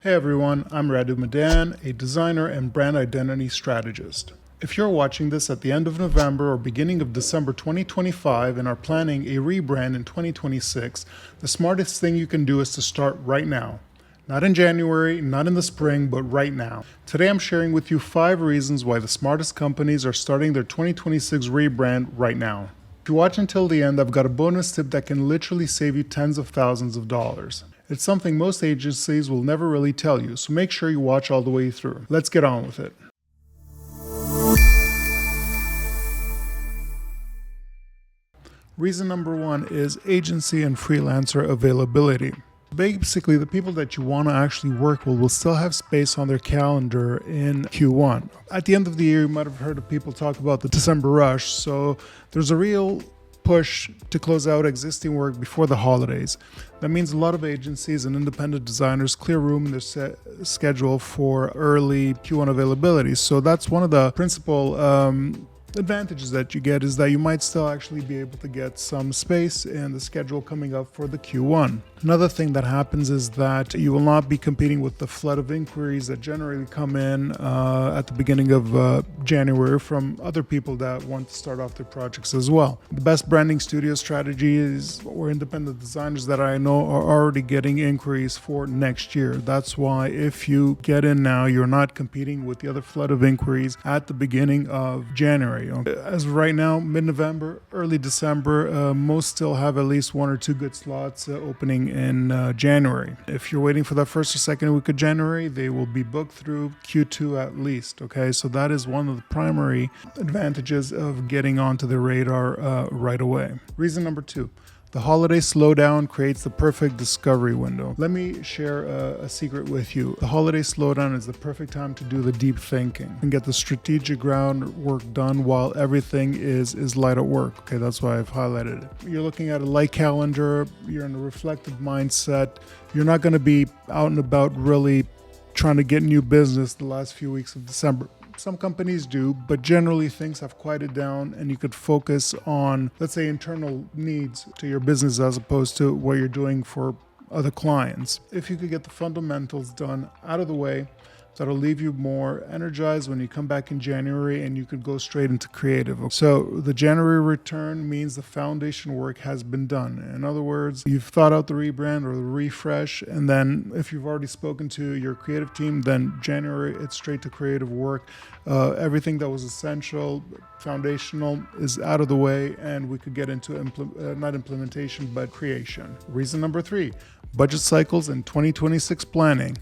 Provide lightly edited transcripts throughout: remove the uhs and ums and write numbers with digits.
Hey everyone, I'm Radu Madan, a designer and brand identity strategist. If you're watching this at the end of November or beginning of December 2025 and are planning a rebrand in 2026, the smartest thing you can do is to start right now. Not in January, not in the spring, but right now. Today I'm sharing with you 5 reasons why the smartest companies are starting their 2026 rebrand right now. If you watch until the end, I've got a bonus tip that can literally save you tens of thousands of dollars. It's something most agencies will never really tell you, so make sure you watch all the way through. Let's get on with it. Reason number 1 is agency and freelancer availability. Basically, the people that you want to actually work with will still have space on their calendar in Q1. At the end of the year, you might have heard of people talk about the December rush, so there's a real push to close out existing work before the holidays. That means a lot of agencies and independent designers clear room in their schedule for early Q1 availability. So that's one of the principal advantages that you get, is that you might still actually be able to get some space in the schedule coming up for the Q1. Another thing that happens is that you will not be competing with the flood of inquiries that generally come in at the beginning of January from other people that want to start off their projects as well. The best branding studio strategies or independent designers that I know are already getting inquiries for next year. That's why if you get in now, you're not competing with the other flood of inquiries at the beginning of January. As of right now, mid-November, early December, most still have at least 1 or 2 good slots opening in January. If you're waiting for that first or second week of January, they will be booked through Q2 at least. Okay, so that is one of the primary advantages of getting onto the radar right away. Reason number 2. The holiday slowdown creates the perfect discovery window. Let me share a secret with you. The holiday slowdown is the perfect time to do the deep thinking and get the strategic groundwork done while everything is light at work. Okay, that's why I've highlighted it. You're looking at a light calendar, you're in a reflective mindset. You're not going to be out and about really trying to get new business the last few weeks of December. Some companies do, but generally things have quieted down and you could focus on, let's say, internal needs to your business as opposed to what you're doing for other clients. If you could get the fundamentals done out of the way, that'll leave you more energized when you come back in January and you could go straight into creative. So the January return means the foundation work has been done. In other words, you've thought out the rebrand or the refresh, and then if you've already spoken to your creative team, then January, it's straight to creative work. Everything that was essential, foundational is out of the way, and we could get into not implementation, but creation. Reason number 3, budget cycles and 2026 planning.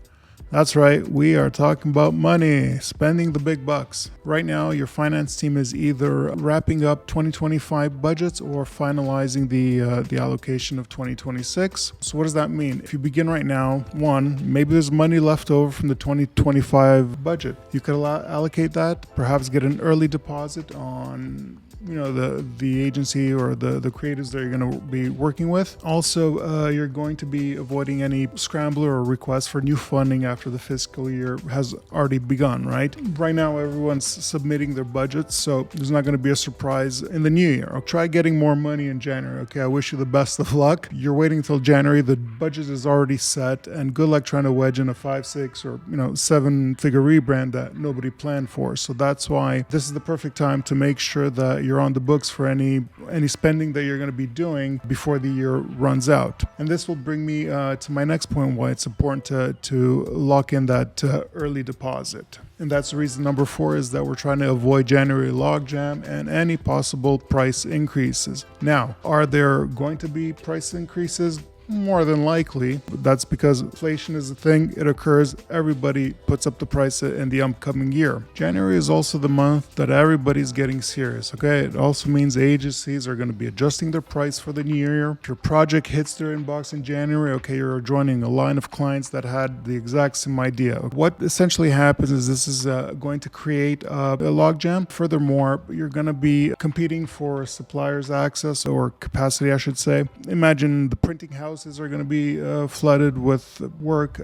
That's right, we are talking about money, spending the big bucks. Right now, your finance team is either wrapping up 2025 budgets or finalizing the allocation of 2026. So what does that mean? If you begin right now, 1, maybe there's money left over from the 2025 budget. You could allocate that, perhaps get an early deposit on the agency or the creatives that you're going to be working with. Also, you're going to be avoiding any scrambler or requests for new funding after the fiscal year has already begun, right? Right now, everyone's submitting their budgets, so there's not going to be a surprise in the new year. I'll try getting more money in January. Okay, I wish you the best of luck. You're waiting until January, the budget is already set, and good luck trying to wedge in a 5, 6, or 7-figure rebrand that nobody planned for. So that's why this is the perfect time to make sure that you're on the books for any spending that you're going to be doing before the year runs out. And this will bring me to my next point, why it's important to lock in that early deposit. And that's the reason number 4 is that we're trying to avoid January logjam and any possible price increases. Now, are there going to be price increases? More than likely. That's because inflation is a thing. It occurs. Everybody puts up the price in the upcoming year. January is also the month that everybody's getting serious. Okay. It also means agencies are going to be adjusting their price for the new year. If your project hits their inbox in January, okay, you're joining a line of clients that had the exact same idea. What essentially happens is this is going to create a logjam. Furthermore, you're going to be competing for suppliers' access or capacity, I should say. Imagine the printing house are going to be flooded with work,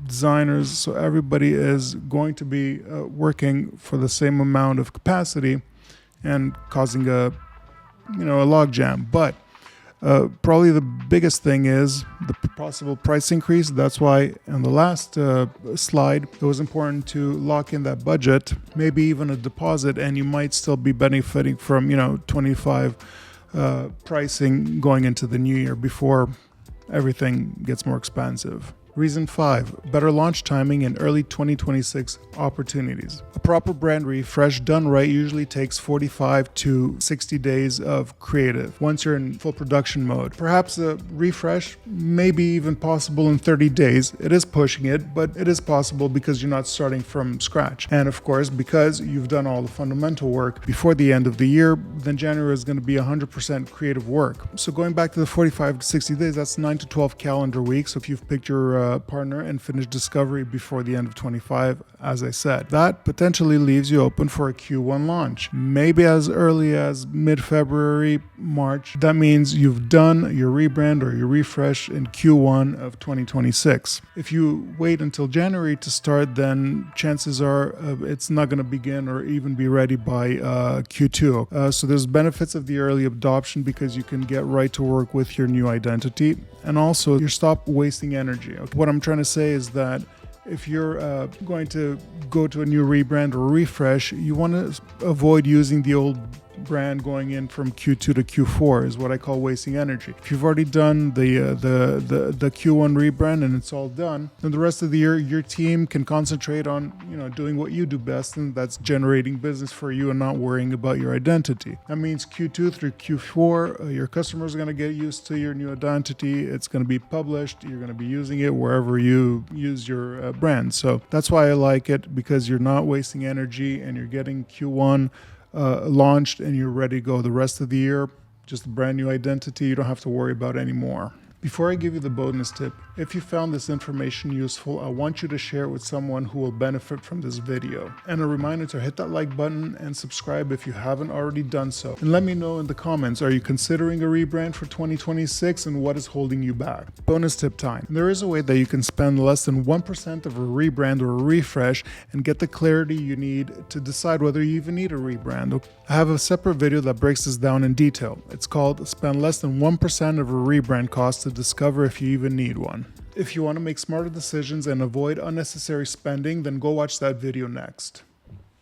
designers, so everybody is going to be working for the same amount of capacity and causing a logjam. But Probably the biggest thing is the possible price increase. That's why on the last slide, it was important to lock in that budget, maybe even a deposit, and you might still be benefiting from, 25 pricing going into the new year before everything gets more expensive. Reason 5, better launch timing and early 2026 opportunities. A proper brand refresh done right usually takes 45 to 60 days of creative once you're in full production mode. Perhaps a refresh may be even possible in 30 days. It is pushing it, but it is possible because you're not starting from scratch. And of course, because you've done all the fundamental work before the end of the year, then January is going to be 100% creative work. So going back to the 45 to 60 days, that's 9 to 12 calendar weeks. So if you've picked your partner and finished discovery before the end of 25, as I said, that potentially leaves you open for a Q1 launch, maybe as early as mid-February, March. That means you've done your rebrand or your refresh in Q1 of 2026. If you wait until January to start, then chances are it's not going to begin or even be ready by Q2. So there's benefits of the early adoption because you can get right to work with your new identity, and also you stop wasting energy. What I'm trying to say is that if you're going to go to a new rebrand or refresh, you want to avoid using the old brand going in from Q2 to Q4 is what I call wasting energy. If you've already done the Q1 rebrand and it's all done, then the rest of the year your team can concentrate on doing what you do best, and that's generating business for you and not worrying about your identity. That means Q2 through Q4, your customers are going to get used to your new identity. It's going to be published. You're going to be using it wherever you use your brand. So that's why I like it, because you're not wasting energy and you're getting Q1 launched and you're ready to go the rest of the year. Just a brand new identity you don't have to worry about anymore. Before I give you the bonus tip, if you found this information useful, I want you to share it with someone who will benefit from this video. And a reminder to hit that like button and subscribe if you haven't already done so. And let me know in the comments, are you considering a rebrand for 2026 and what is holding you back? Bonus tip time. There is a way that you can spend less than 1% of a rebrand or a refresh and get the clarity you need to decide whether you even need a rebrand. I have a separate video that breaks this down in detail. It's called Spend Less Than 1% of a Rebrand Cost to discover if you even need one. If you want to make smarter decisions and avoid unnecessary spending, then go watch that video next.